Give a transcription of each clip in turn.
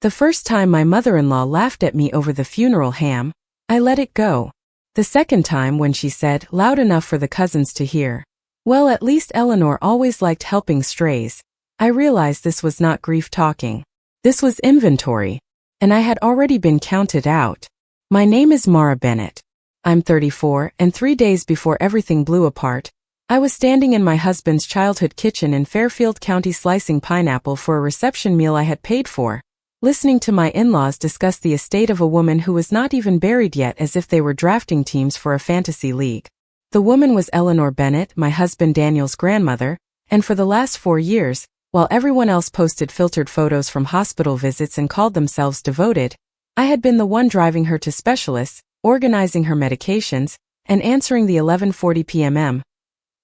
The first time my mother-in-law laughed at me over the funeral ham, I let it go. The second time when she said, loud enough for the cousins to hear, well, at least Eleanor always liked helping strays, I realized this was not grief talking. This was inventory. And I had already been counted out. My name is Eleanor Bennett. I'm 34, and 3 days before everything blew apart, I was standing in my husband's childhood kitchen in Fairfield County slicing pineapple for a reception meal I had paid for, listening to my in-laws discuss the estate of a woman who was not even buried yet as if they were drafting teams for a fantasy league. The woman was Eleanor Bennett, my husband Daniel's grandmother, and for the last 4 years, while everyone else posted filtered photos from hospital visits and called themselves devoted, I had been the one driving her to specialists, organizing her medications, and answering the 11:40 p.m.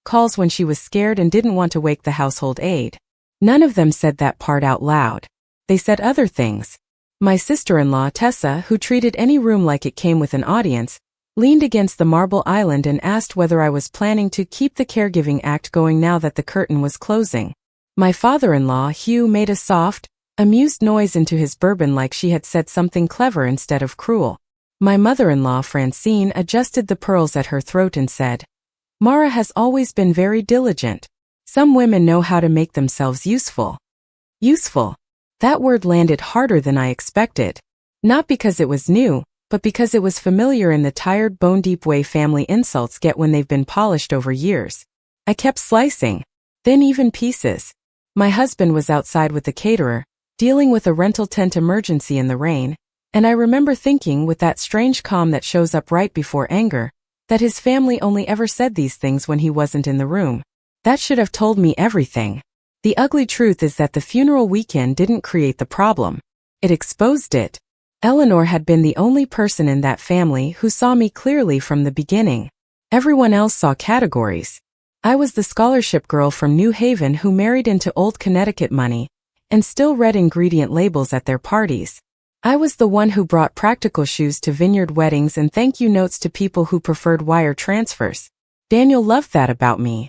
calls when she was scared and didn't want to wake the household aide. None of them said that part out loud. They said other things. My sister-in-law, Tessa, who treated any room like it came with an audience, leaned against the marble island and asked whether I was planning to keep the caregiving act going now that the curtain was closing. My father-in-law, Hugh, made a soft, amused noise into his bourbon like she had said something clever instead of cruel. My mother-in-law, Francine, adjusted the pearls at her throat and said, Mara has always been very diligent. Some women know how to make themselves useful. Useful. That word landed harder than I expected. Not because it was new, but because it was familiar in the tired, bone-deep way family insults get when they've been polished over years. I kept slicing. Thin even pieces. My husband was outside with the caterer, dealing with a rental tent emergency in the rain, and I remember thinking with that strange calm that shows up right before anger, that his family only ever said these things when he wasn't in the room. That should have told me everything. The ugly truth is that the funeral weekend didn't create the problem. It exposed it. Eleanor had been the only person in that family who saw me clearly from the beginning. Everyone else saw categories. I was the scholarship girl from New Haven who married into old Connecticut money and still read ingredient labels at their parties. I was the one who brought practical shoes to vineyard weddings and thank you notes to people who preferred wire transfers. Daniel loved that about me.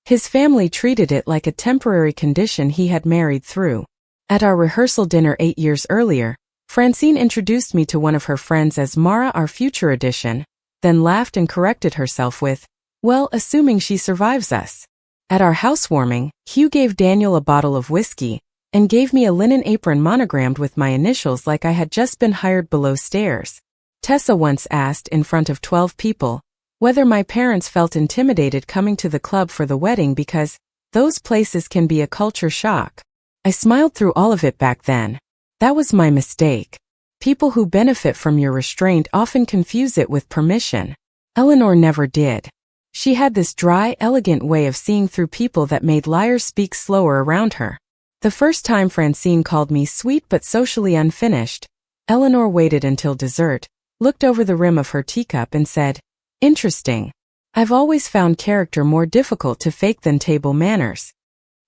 His family treated it like a temporary condition he had married through. At our rehearsal dinner 8 years earlier, Francine introduced me to one of her friends as Mara, our future edition, then laughed and corrected herself with, well, assuming she survives us. At our housewarming, Hugh gave Daniel a bottle of whiskey and gave me a linen apron monogrammed with my initials like I had just been hired below stairs. Tessa once asked in front of 12 people whether my parents felt intimidated coming to the club for the wedding because those places can be a culture shock. I smiled through all of it back then. That was my mistake. People who benefit from your restraint often confuse it with permission. Eleanor never did. She had this dry, elegant way of seeing through people that made liars speak slower around her. The first time Francine called me sweet but socially unfinished, Eleanor waited until dessert, looked over the rim of her teacup and said, interesting. I've always found character more difficult to fake than table manners.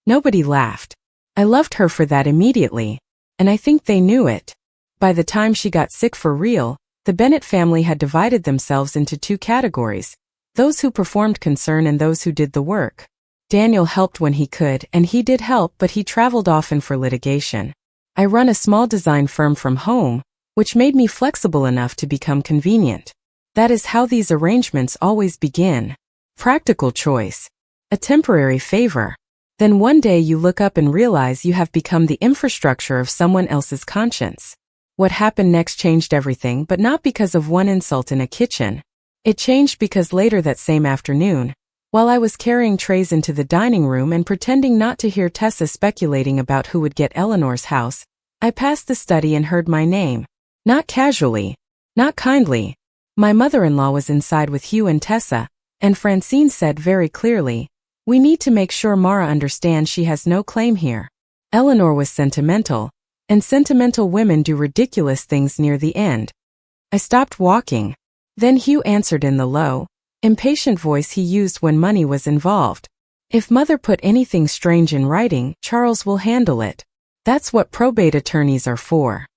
Nobody laughed. I loved her for that immediately, and I think they knew it. By the time she got sick for real, the Bennett family had divided themselves into 2 categories, those who performed concern and those who did the work. Daniel helped when he could, and he did help, but he traveled often for litigation. I run a small design firm from home, which made me flexible enough to become convenient. That is how these arrangements always begin. Practical choice. A temporary favor. Then one day you look up and realize you have become the infrastructure of someone else's conscience. What happened next changed everything, but not because of one insult in a kitchen. It changed because later that same afternoon, while I was carrying trays into the dining room and pretending not to hear Tessa speculating about who would get Eleanor's house, I passed the study and heard my name. Not casually. Not kindly. My mother-in-law was inside with Hugh and Tessa, and Francine said very clearly, we need to make sure Mara understands she has no claim here. Eleanor was sentimental, and sentimental women do ridiculous things near the end. I stopped walking. Then Hugh answered in the low, impatient voice he used when money was involved. If Mother put anything strange in writing, Charles will handle it. That's what probate attorneys are for.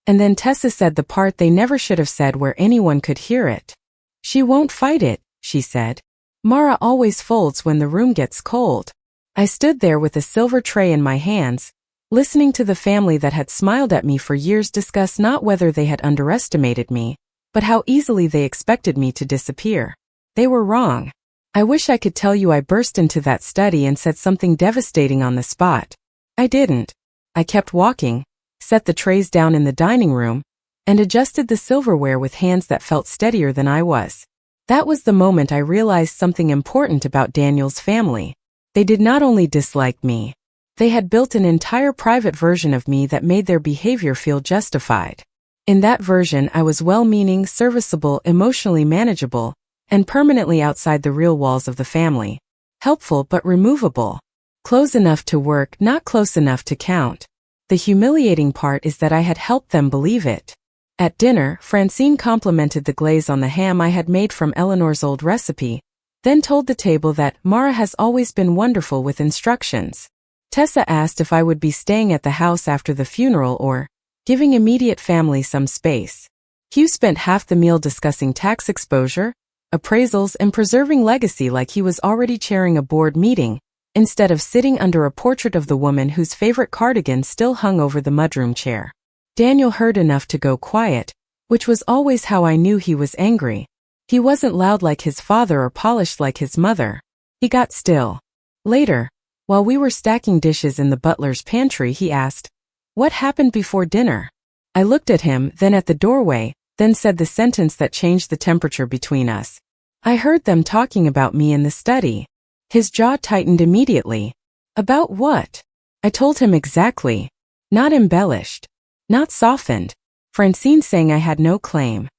And then Tessa said the part they never should have said where anyone could hear it. She won't fight it, she said. Mara always folds when the room gets cold. I stood there with a silver tray in my hands, Listening to the family that had smiled at me for years discuss not whether they had underestimated me, but how easily they expected me to disappear. They were wrong. I wish I could tell you I burst into that study and said something devastating on the spot. I didn't. I kept walking, set the trays down in the dining room, and adjusted the silverware with hands that felt steadier than I was. That was the moment I realized something important about Daniel's family. They did not only dislike me, they had built an entire private version of me that made their behavior feel justified. In that version, I was well-meaning, serviceable, emotionally manageable, and permanently outside the real walls of the family. Helpful but removable. Close enough to work, not close enough to count. The humiliating part is that I had helped them believe it. At dinner, Francine complimented the glaze on the ham I had made from Eleanor's old recipe, then told the table that Mara has always been wonderful with instructions. Tessa asked if I would be staying at the house after the funeral or giving immediate family some space. Hugh spent half the meal discussing tax exposure, appraisals, and preserving legacy like he was already chairing a board meeting, instead of sitting under a portrait of the woman whose favorite cardigan still hung over the mudroom chair. Daniel heard enough to go quiet, which was always how I knew he was angry. He wasn't loud like his father or polished like his mother. He got still. Later, while we were stacking dishes in the butler's pantry, he asked, "What happened before dinner?" I looked at him, then at the doorway, then said the sentence that changed the temperature between us. "I heard them talking about me in the study." His jaw tightened immediately. "About what?" I told him exactly. Not embellished. Not softened. Francine saying I had no claim.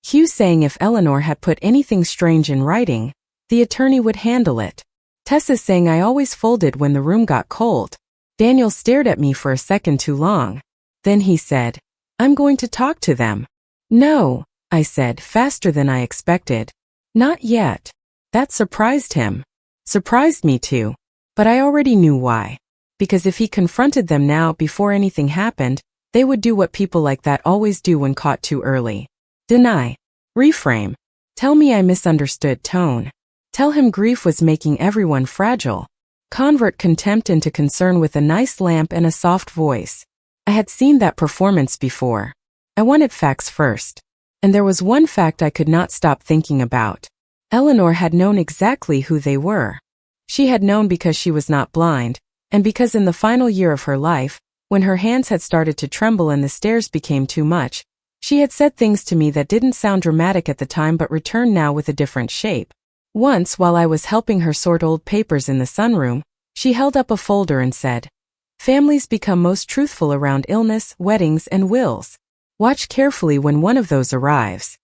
Hugh saying if Eleanor had put anything strange in writing, the attorney would handle it. Tessa saying I always folded when the room got cold. Daniel stared at me for a second too long. Then he said, "I'm going to talk to them." "No," I said, faster than I expected. "Not yet." That surprised him. Surprised me too. But I already knew why. Because if he confronted them now before anything happened, they would do what people like that always do when caught too early. Deny. Reframe. Tell me I misunderstood tone. Tell him grief was making everyone fragile. Convert contempt into concern with a nice lamp and a soft voice. I had seen that performance before. I wanted facts first. And there was one fact I could not stop thinking about. Eleanor had known exactly who they were. She had known because she was not blind, and because in the final year of her life, when her hands had started to tremble and the stairs became too much, she had said things to me that didn't sound dramatic at the time but returned now with a different shape. Once, while I was helping her sort old papers in the sunroom, she held up a folder and said, "Families become most truthful around illness, weddings, and wills. Watch carefully when one of those arrives."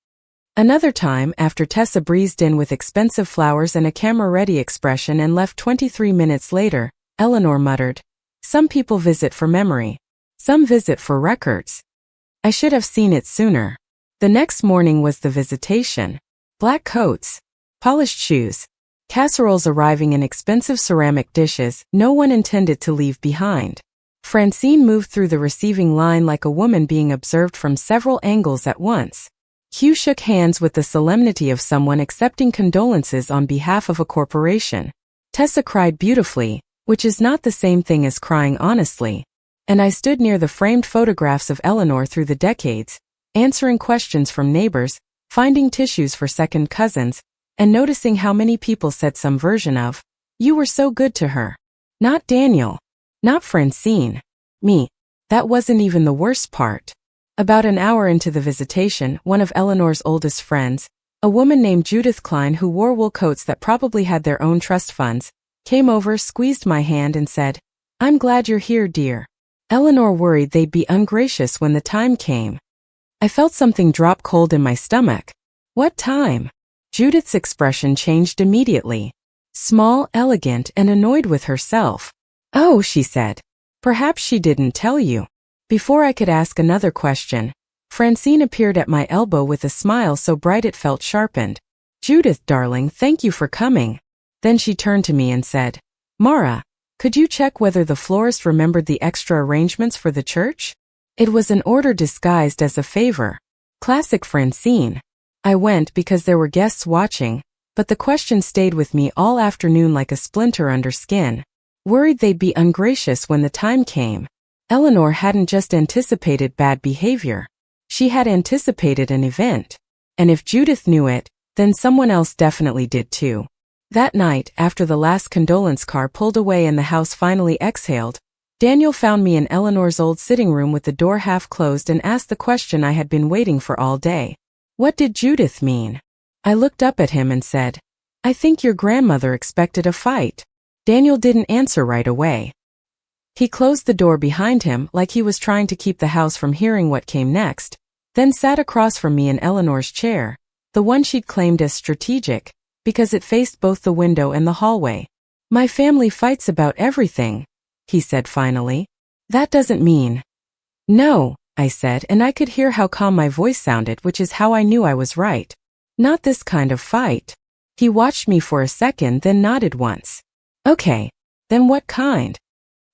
Another time, after Tessa breezed in with expensive flowers and a camera-ready expression and left 23 minutes later, Eleanor muttered, "Some people visit for memory. Some visit for records." I should have seen it sooner. The next morning was the visitation. Black coats. Polished shoes. Casseroles arriving in expensive ceramic dishes no one intended to leave behind. Francine moved through the receiving line like a woman being observed from several angles at once. Hugh shook hands with the solemnity of someone accepting condolences on behalf of a corporation. Tessa cried beautifully, which is not the same thing as crying honestly. And I stood near the framed photographs of Eleanor through the decades, answering questions from neighbors, finding tissues for second cousins, and noticing how many people said some version of, "You were so good to her." Not Daniel. Not Francine. Me. That wasn't even the worst part. About an hour into the visitation, one of Eleanor's oldest friends, a woman named Judith Klein who wore wool coats that probably had their own trust funds, came over, squeezed my hand and said, "I'm glad you're here, dear." Eleanor worried they'd be ungracious when the time came. I felt something drop cold in my stomach. What time? Judith's expression changed immediately. Small, elegant, and annoyed with herself. "Oh," she said. "Perhaps she didn't tell you." Before I could ask another question, Francine appeared at my elbow with a smile so bright it felt sharpened. "Judith, darling, thank you for coming." Then she turned to me and said, "Mara, could you check whether the florist remembered the extra arrangements for the church?" It was an order disguised as a favor. Classic Francine. I went because there were guests watching, but the question stayed with me all afternoon like a splinter under skin. Worried they'd be ungracious when the time came. Eleanor hadn't just anticipated bad behavior. She had anticipated an event. And if Judith knew it, then someone else definitely did too. That night, after the last condolence car pulled away and the house finally exhaled, Daniel found me in Eleanor's old sitting room with the door half closed and asked the question I had been waiting for all day. What did Judith mean? I looked up at him and said, I think your grandmother expected a fight. Daniel didn't answer right away. He closed the door behind him like he was trying to keep the house from hearing what came next, then sat across from me in Eleanor's chair, the one she'd claimed as strategic, because it faced both the window and the hallway. My family fights about everything, he said finally. That doesn't mean. No, I said, and I could hear how calm my voice sounded, which is how I knew I was right. Not this kind of fight. He watched me for a second, then nodded once. Okay, then what kind?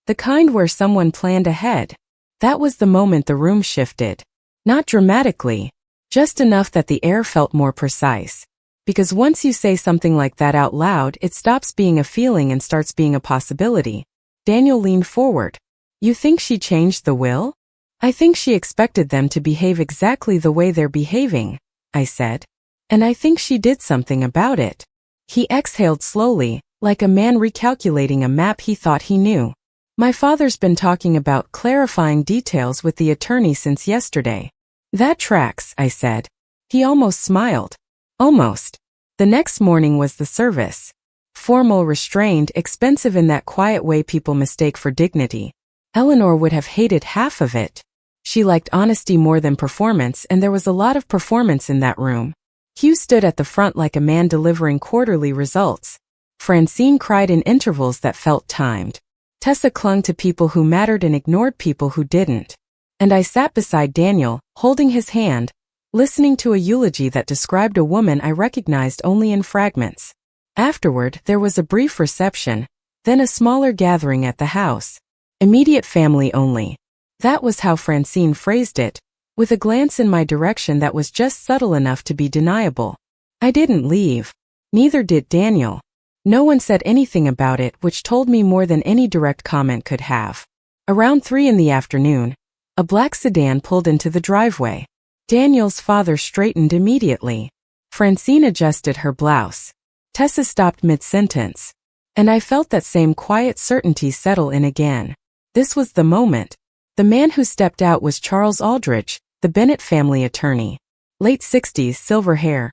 The kind where someone planned ahead. That was the moment the room shifted. Not dramatically, just enough that the air felt more precise. Because once you say something like that out loud, it stops being a feeling and starts being a possibility. Daniel leaned forward. You think she changed the will? I think she expected them to behave exactly the way they're behaving, I said. And I think she did something about it. He exhaled slowly, like a man recalculating a map he thought he knew. My father's been talking about clarifying details with the attorney since yesterday. That tracks, I said. He almost smiled. Almost. The next morning was the service. Formal, restrained, expensive in that quiet way people mistake for dignity. Eleanor would have hated half of it. She liked honesty more than performance, and there was a lot of performance in that room. Hugh stood at the front like a man delivering quarterly results. Francine cried in intervals that felt timed. Tessa clung to people who mattered and ignored people who didn't. And I sat beside Daniel, holding his hand, listening to a eulogy that described a woman I recognized only in fragments. Afterward, there was a brief reception, then a smaller gathering at the house. Immediate family only. That was how Francine phrased it, with a glance in my direction that was just subtle enough to be deniable. I didn't leave. Neither did Daniel. No one said anything about it, which told me more than any direct comment could have. Around 3 in the afternoon, a black sedan pulled into the driveway. Daniel's father straightened immediately. Francine adjusted her blouse. Tessa stopped mid-sentence. And I felt that same quiet certainty settle in again. This was the moment. The man who stepped out was Charles Aldridge, the Bennett family attorney. Late 60s, silver hair.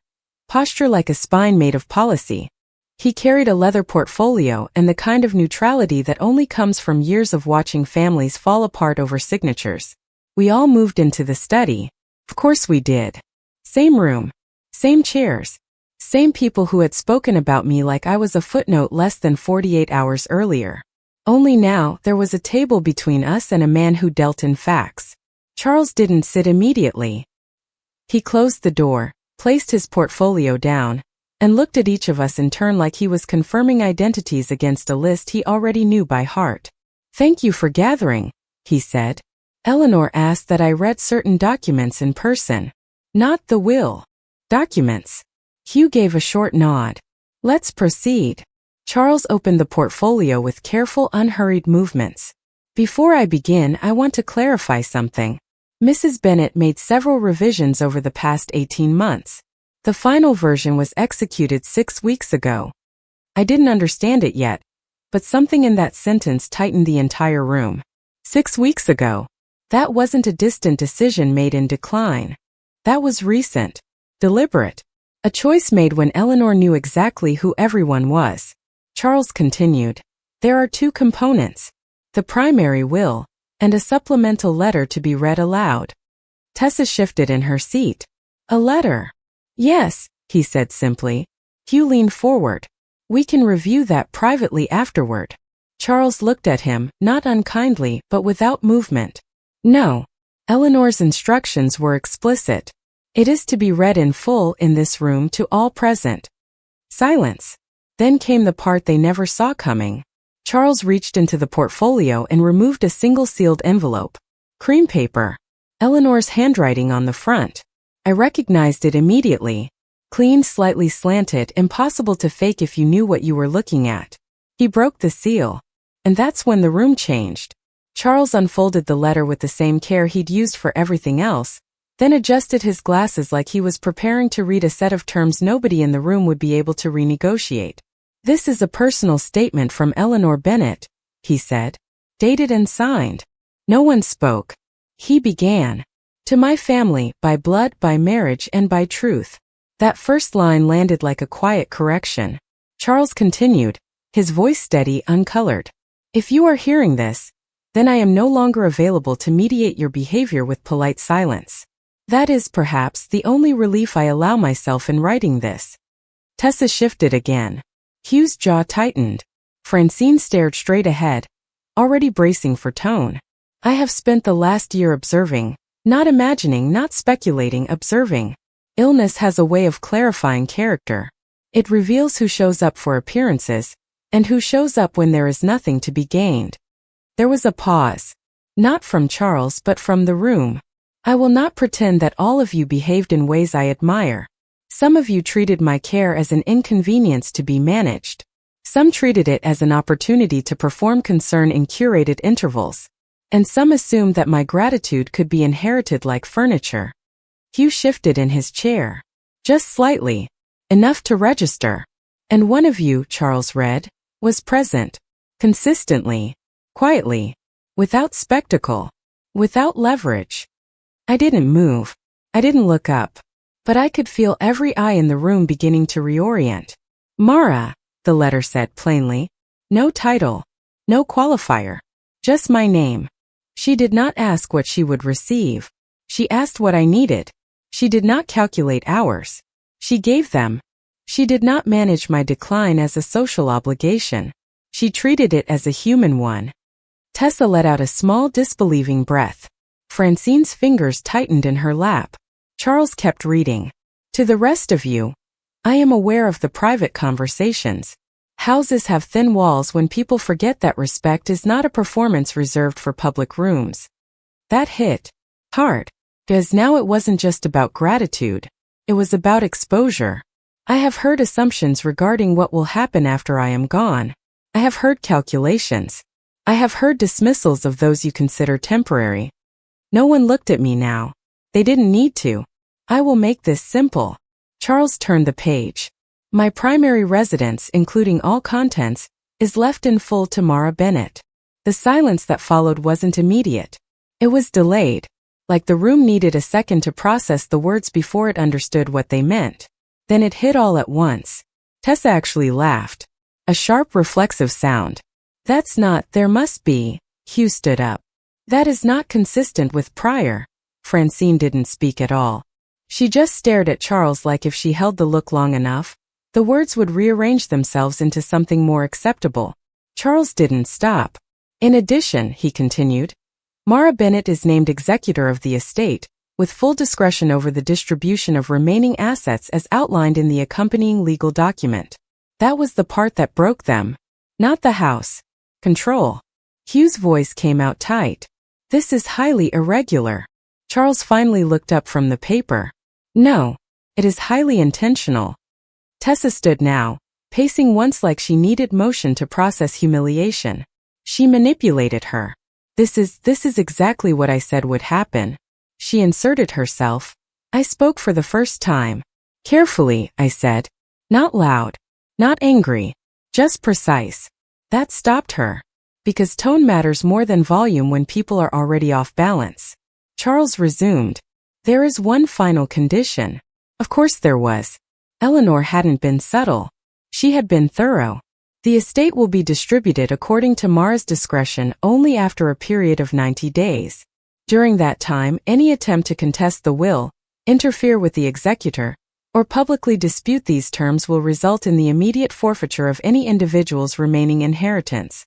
Posture like a spine made of policy. He carried a leather portfolio and the kind of neutrality that only comes from years of watching families fall apart over signatures. We all moved into the study. Of course we did. Same room. Same chairs. Same people who had spoken about me like I was a footnote less than 48 hours earlier. Only now, there was a table between us and a man who dealt in facts. Charles didn't sit immediately. He closed the door, placed his portfolio down, and looked at each of us in turn like he was confirming identities against a list he already knew by heart. Thank you for gathering, he said. Eleanor asked that I read certain documents in person. Not the will. Documents. Hugh gave a short nod. Let's proceed. Charles opened the portfolio with careful, unhurried movements. Before I begin, I want to clarify something. Mrs. Bennett made several revisions over the past 18 months. The final version was executed 6 weeks ago. I didn't understand it yet, but something in that sentence tightened the entire room. 6 weeks ago. That wasn't a distant decision made in decline. That was recent. Deliberate. A choice made when Eleanor knew exactly who everyone was. Charles continued. There are 2 components. The primary will, and a supplemental letter to be read aloud. Tessa shifted in her seat. A letter. Yes, he said simply. Hugh leaned forward. We can review that privately afterward. Charles looked at him, not unkindly, but without movement. No. Eleanor's instructions were explicit. It is to be read in full in this room to all present. Silence. Then came the part they never saw coming. Charles reached into the portfolio and removed a single sealed envelope. Cream paper. Eleanor's handwriting on the front. I recognized it immediately. Clean, slightly slanted, impossible to fake if you knew what you were looking at. He broke the seal. And that's when the room changed. Charles unfolded the letter with the same care he'd used for everything else, then adjusted his glasses like he was preparing to read a set of terms nobody in the room would be able to renegotiate. "This is a personal statement from Eleanor Bennett," he said. "Dated and signed." No one spoke. He began. "To my family, by blood, by marriage, and by truth." That first line landed like a quiet correction. Charles continued, his voice steady, uncolored. "If you are hearing this, then I am no longer available to mediate your behavior with polite silence. That is, perhaps, the only relief I allow myself in writing this." Tessa shifted again. Hugh's jaw tightened. Francine stared straight ahead, already bracing for tone. "I have spent the last year observing, not imagining, not speculating, observing. Illness has a way of clarifying character. It reveals who shows up for appearances, and who shows up when there is nothing to be gained." There was a pause. Not from Charles but from the room. "I will not pretend that all of you behaved in ways I admire. Some of you treated my care as an inconvenience to be managed. Some treated it as an opportunity to perform concern in curated intervals. And some assumed that my gratitude could be inherited like furniture." Hugh shifted in his chair. "Just slightly. Enough to register. And one of you," Charles read, "was present. Consistently. Quietly. Without spectacle. Without leverage." I didn't move. I didn't look up. But I could feel every eye in the room beginning to reorient. "Mara," the letter said plainly. No title. No qualifier. Just my name. She did not ask what she would receive. She asked what I needed. She did not calculate hours. She gave them. She did not manage my decline as a social obligation. She treated it as a human one. Tessa let out a small disbelieving breath. Francine's fingers tightened in her lap. Charles kept reading. "To the rest of you, I am aware of the private conversations. Houses have thin walls when people forget that respect is not a performance reserved for public rooms." That hit hard, because now it wasn't just about gratitude. It was about exposure. "I have heard assumptions regarding what will happen after I am gone. I have heard calculations. I have heard dismissals of those you consider temporary." No one looked at me now. They didn't need to. "I will make this simple." Charles turned the page. "My primary residence, including all contents, is left in full to Mara Bennett." The silence that followed wasn't immediate. It was delayed, like the room needed a second to process the words before it understood what they meant. Then it hit all at once. Tessa actually laughed. A sharp, reflexive sound. "That's not, there must be." Hugh stood up. "That is not consistent with prior." Francine didn't speak at all. She just stared at Charles like if she held the look long enough, the words would rearrange themselves into something more acceptable. Charles didn't stop. "In addition," he continued, "Mara Bennett is named executor of the estate, with full discretion over the distribution of remaining assets as outlined in the accompanying legal document." That was the part that broke them. Not the house. Control. Hugh's voice came out tight. "This is highly irregular." Charles finally looked up from the paper. "No, it is highly intentional." Tessa stood now, pacing once like she needed motion to process humiliation. She manipulated her. This is exactly what I said would happen." She inserted herself. "I spoke for the first time. Carefully," I said. "Not loud. Not angry. Just precise." That stopped her. Because tone matters more than volume when people are already off balance. Charles resumed. "There is one final condition." Of course there was. Eleanor hadn't been subtle. She had been thorough. "The estate will be distributed according to Mara's discretion only after a period of 90 days. During that time, any attempt to contest the will, interfere with the executor, or publicly dispute these terms will result in the immediate forfeiture of any individual's remaining inheritance."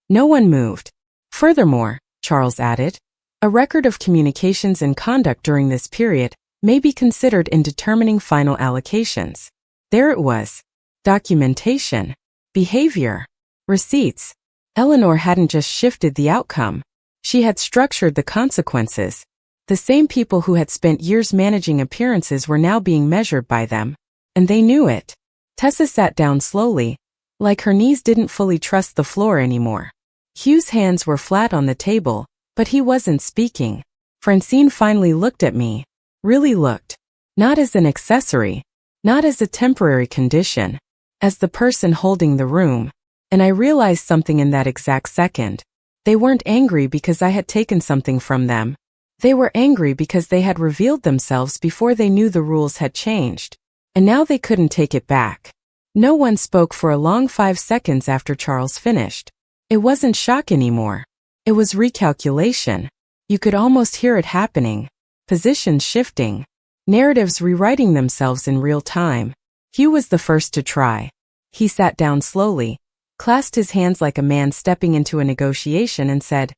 No one moved. "Furthermore," Charles added, "a record of communications and conduct during this period may be considered in determining final allocations." There it was. Documentation. Behavior. Receipts. Eleanor hadn't just shifted the outcome. She had structured the consequences. The same people who had spent years managing appearances were now being measured by them. And they knew it. Tessa sat down slowly, like her knees didn't fully trust the floor anymore. Hugh's hands were flat on the table, but he wasn't speaking. Francine finally looked at me. Really looked. Not as an accessory. Not as a temporary condition. As the person holding the room. And I realized something in that exact second. They weren't angry because I had taken something from them. They were angry because they had revealed themselves before they knew the rules had changed. And now they couldn't take it back. No one spoke for a long 5 seconds after Charles finished. It wasn't shock anymore. It was recalculation. You could almost hear it happening. Positions shifting. Narratives rewriting themselves in real time. Hugh was the first to try. He sat down slowly, clasped his hands like a man stepping into a negotiation and said,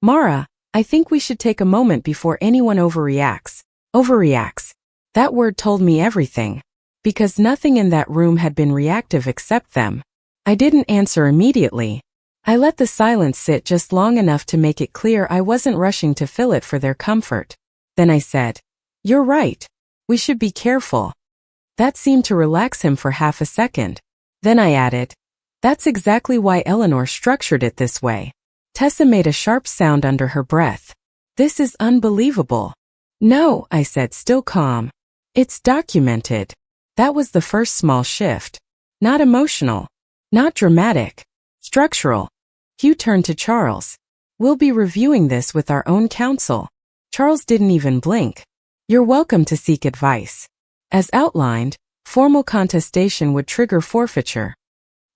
"Mara, I think we should take a moment before anyone overreacts." Overreacts. That word told me everything. Because nothing in that room had been reactive except them. I didn't answer immediately. I let the silence sit just long enough to make it clear I wasn't rushing to fill it for their comfort. Then I said, "You're right. We should be careful." That seemed to relax him for half a second. Then I added, "That's exactly why Eleanor structured it this way." Tessa made a sharp sound under her breath. "This is unbelievable." "No," I said, still calm. "It's documented." That was the first small shift. Not emotional. Not dramatic. Structural. Hugh turned to Charles. "We'll be reviewing this with our own counsel." Charles didn't even blink. "You're welcome to seek advice." As outlined, formal contestation would trigger forfeiture.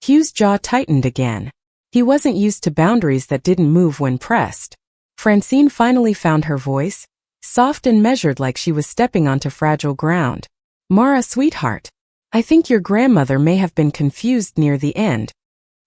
Hugh's jaw tightened again. He wasn't used to boundaries that didn't move when pressed. Francine finally found her voice, soft and measured like she was stepping onto fragile ground. "Mara, sweetheart, I think your grandmother may have been confused near the end."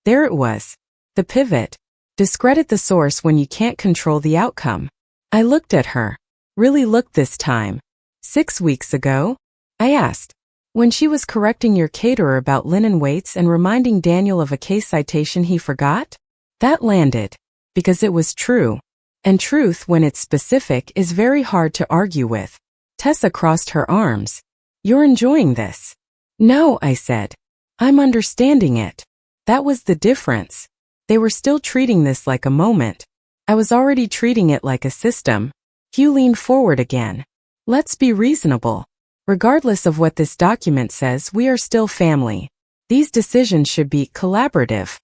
There it was. The pivot. Discredit the source when you can't control the outcome. I looked at her. Really looked this time. 6 weeks ago? I asked. When she was correcting your caterer about linen weights and reminding Daniel of a case citation he forgot? That landed. Because it was true. And truth, when it's specific, is very hard to argue with. Tessa crossed her arms. "You're enjoying this." "No," I said. "I'm understanding it." That was the difference. They were still treating this like a moment. I was already treating it like a system. Hugh leaned forward again. "Let's be reasonable. Regardless of what this document says, we are still family. These decisions should be collaborative."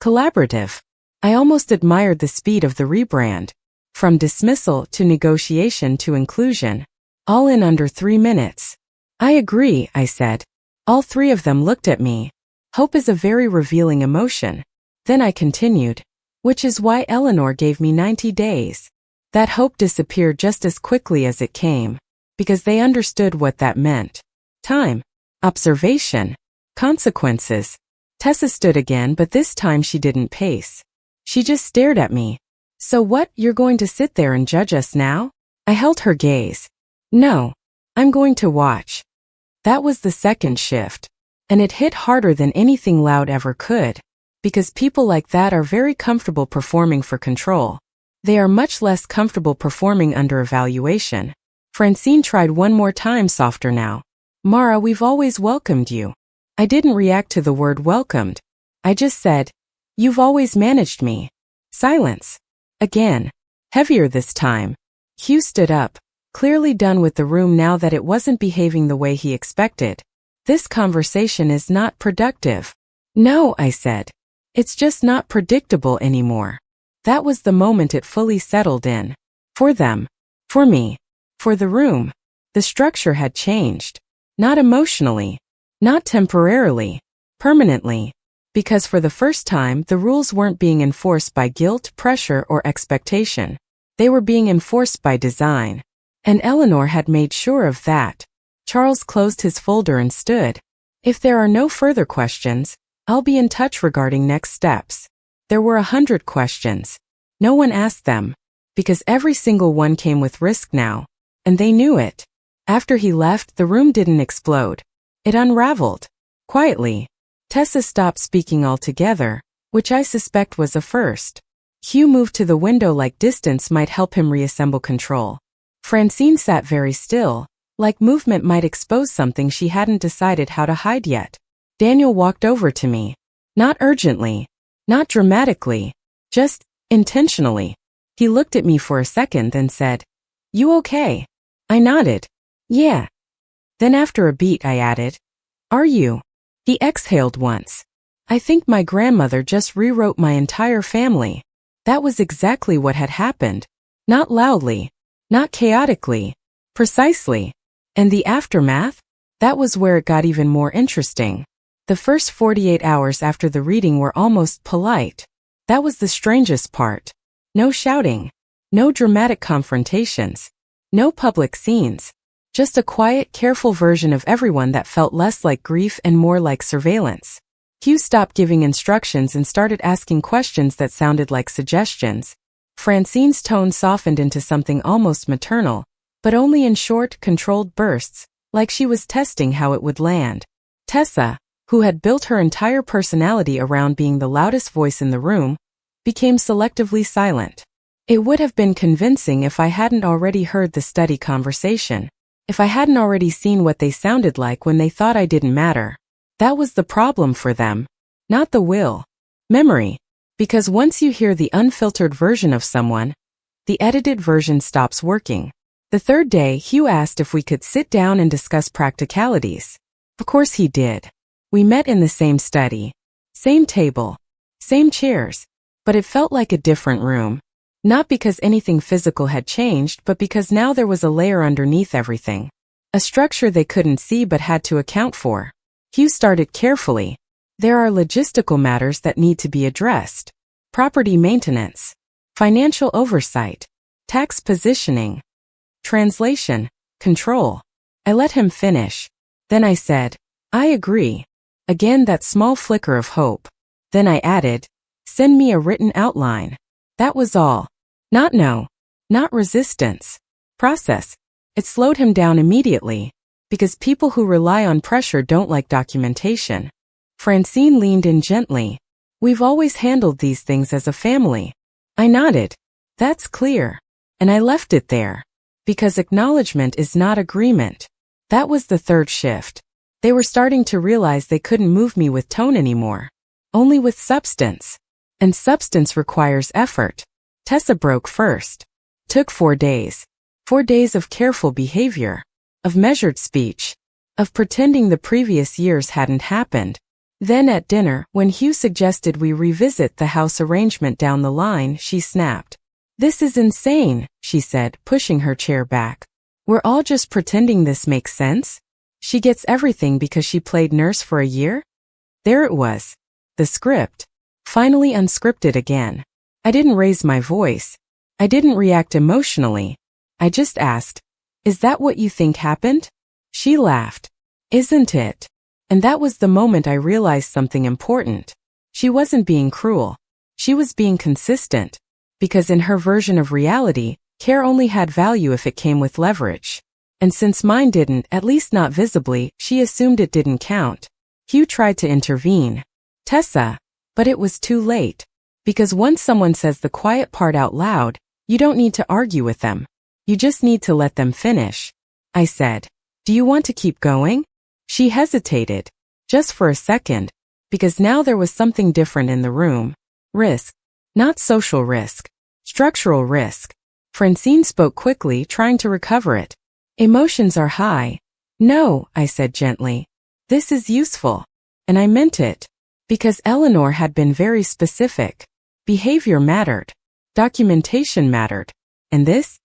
Collaborative. I almost admired the speed of the rebrand. From dismissal to negotiation to inclusion. All in under 3 minutes. "I agree," I said. All 3 of them looked at me. Hope is a very revealing emotion. Then I continued. Which is why Eleanor gave me 90 days. That hope disappeared just as quickly as it came. Because they understood what that meant. Time. Observation. Consequences. Tessa stood again, but this time she didn't pace. She just stared at me. "So what, you're going to sit there and judge us now?" I held her gaze. "No. I'm going to watch." That was the second shift. And it hit harder than anything loud ever could. Because people like that are very comfortable performing for control. They are much less comfortable performing under evaluation. Francine tried one more time, softer now. "Mara, we've always welcomed you." I didn't react to the word welcomed. I just said, "You've always managed me." Silence. Again. Heavier this time. Hugh stood up, clearly done with the room now that it wasn't behaving the way he expected. "This conversation is not productive." "No," I said. "It's just not predictable anymore." That was the moment it fully settled in. For them. For me. For the room. The structure had changed. Not emotionally. Not temporarily. Permanently. Because for the first time, the rules weren't being enforced by guilt, pressure, or expectation. They were being enforced by design. And Eleanor had made sure of that. Charles closed his folder and stood. "If there are no further questions, I'll be in touch regarding next steps." There were 100 questions. No one asked them. Because every single one came with risk now. And they knew it. After he left, the room didn't explode. It unraveled. Quietly. Tessa stopped speaking altogether, which I suspect was a first. Hugh moved to the window like distance might help him reassemble control. Francine sat very still, like movement might expose something she hadn't decided how to hide yet. Daniel walked over to me. Not urgently. Not dramatically. Just intentionally. He looked at me for a second and said, "You okay?" I nodded. "Yeah." Then after a beat I added, "Are you?" He exhaled once. "I think my grandmother just rewrote my entire family." That was exactly what had happened. Not loudly. Not chaotically. Precisely. And the aftermath? That was where it got even more interesting. The first 48 hours after the reading were almost polite. That was the strangest part. No shouting. No dramatic confrontations. No public scenes. Just a quiet, careful version of everyone that felt less like grief and more like surveillance. Hugh stopped giving instructions and started asking questions that sounded like suggestions. Francine's tone softened into something almost maternal, but only in short, controlled bursts, like she was testing how it would land. Tessa, who had built her entire personality around being the loudest voice in the room, became selectively silent. It would have been convincing if I hadn't already heard the steady conversation. If I hadn't already seen what they sounded like when they thought I didn't matter. That was the problem for them. Not the will. Memory. Because once you hear the unfiltered version of someone, the edited version stops working. The third day, Hugh asked if we could sit down and discuss practicalities. Of course he did. We met in the same study. Same table. Same chairs. But it felt like a different room. Not because anything physical had changed, but because now there was a layer underneath everything. A structure they couldn't see but had to account for. Hugh started carefully. There are logistical matters that need to be addressed. Property maintenance. Financial oversight. Tax positioning. Translation. Control. I let him finish. Then I said, "I agree." Again that small flicker of hope. Then I added, "Send me a written outline." That was all. Not no. Not resistance. Process. It slowed him down immediately. Because people who rely on pressure don't like documentation. Francine leaned in gently. "We've always handled these things as a family." I nodded. "That's clear." And I left it there. Because acknowledgement is not agreement. That was the third shift. They were starting to realize they couldn't move me with tone anymore. Only with substance. And substance requires effort. Tessa broke first. Took 4 days. 4 days of careful behavior. Of measured speech. Of pretending the previous years hadn't happened. Then at dinner, when Hugh suggested we revisit the house arrangement down the line, she snapped. "This is insane," she said, pushing her chair back. "We're all just pretending this makes sense? She gets everything because she played nurse for a year?" There it was. The script. Finally unscripted again. I didn't raise my voice. I didn't react emotionally. I just asked, "Is that what you think happened?" She laughed. "Isn't it?" And that was the moment I realized something important. She wasn't being cruel. She was being consistent. Because in her version of reality, care only had value if it came with leverage. And since mine didn't, at least not visibly, she assumed it didn't count. Hugh tried to intervene. "Tessa." But it was too late. Because once someone says the quiet part out loud, you don't need to argue with them. You just need to let them finish. I said, "Do you want to keep going?" She hesitated. Just for a second. Because now there was something different in the room. Risk. Not social risk. Structural risk. Francine spoke quickly, trying to recover it. "Emotions are high." "No," I said gently. "This is useful." And I meant it. Because Eleanor had been very specific. Behavior mattered. Documentation mattered. And this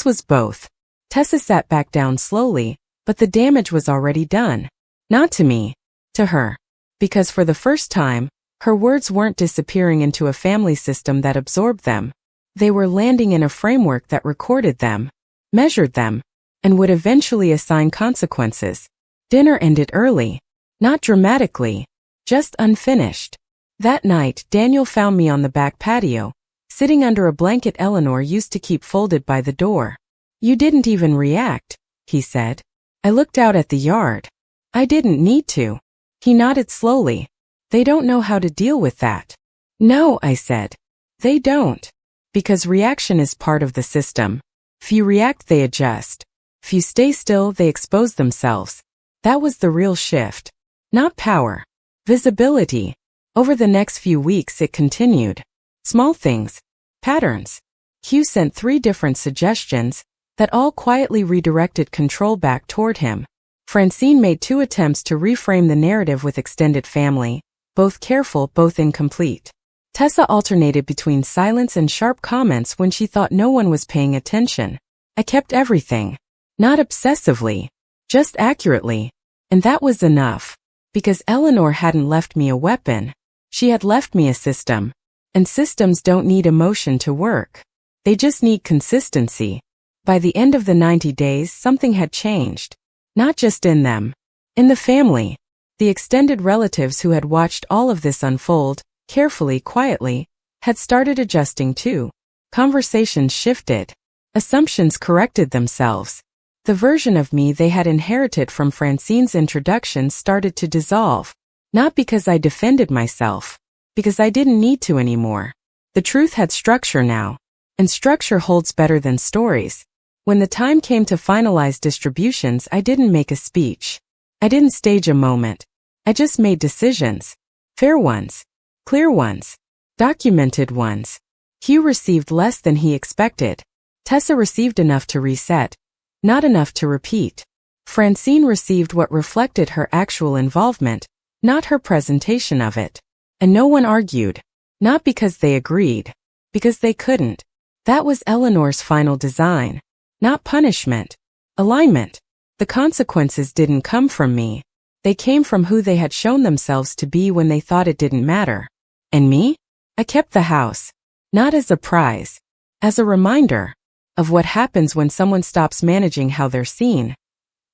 was both. Tessa sat back down slowly, but the damage was already done. Not to me. To her. Because for the first time, her words weren't disappearing into a family system that absorbed them. They were landing in a framework that recorded them, measured them, and would eventually assign consequences. Dinner ended early. Not dramatically. Just unfinished. That night, Daniel found me on the back patio, sitting under a blanket Eleanor used to keep folded by the door. "You didn't even react," he said. I looked out at the yard. "I didn't need to." He nodded slowly. "They don't know how to deal with that." "No," I said. "They don't." Because reaction is part of the system. If you react, they adjust. If you stay still, they expose themselves. That was the real shift. Not power. Visibility. Over the next few weeks it continued. Small things. Patterns. Hugh sent 3 different suggestions that all quietly redirected control back toward him. Francine made 2 attempts to reframe the narrative with extended family, both careful, both incomplete. Tessa alternated between silence and sharp comments when she thought no one was paying attention. I kept everything. Not obsessively, just accurately. And that was enough. Because Eleanor hadn't left me a weapon. She had left me a system. And systems don't need emotion to work. They just need consistency. By the end of the 90 days, something had changed. Not just in them. In the family. The extended relatives who had watched all of this unfold, carefully, quietly, had started adjusting too. Conversations shifted. Assumptions corrected themselves. The version of me they had inherited from Francine's introduction started to dissolve. Not because I defended myself. Because I didn't need to anymore. The truth had structure now. And structure holds better than stories. When the time came to finalize distributions, I didn't make a speech. I didn't stage a moment. I just made decisions. Fair ones. Clear ones. Documented ones. Hugh received less than he expected. Tessa received enough to reset. Not enough to repeat. Francine received what reflected her actual involvement, not her presentation of it. And no one argued. Not because they agreed. Because they couldn't. That was Eleanor's final design. Not punishment. Alignment. The consequences didn't come from me. They came from who they had shown themselves to be when they thought it didn't matter. And me? I kept the house. Not as a prize. As a reminder of what happens when someone stops managing how they're seen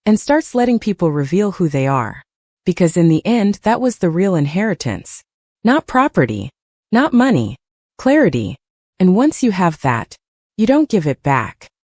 and starts letting people reveal who they are. Because in the end, that was the real inheritance. Not property. Not money. Clarity. And once you have that, you don't give it back.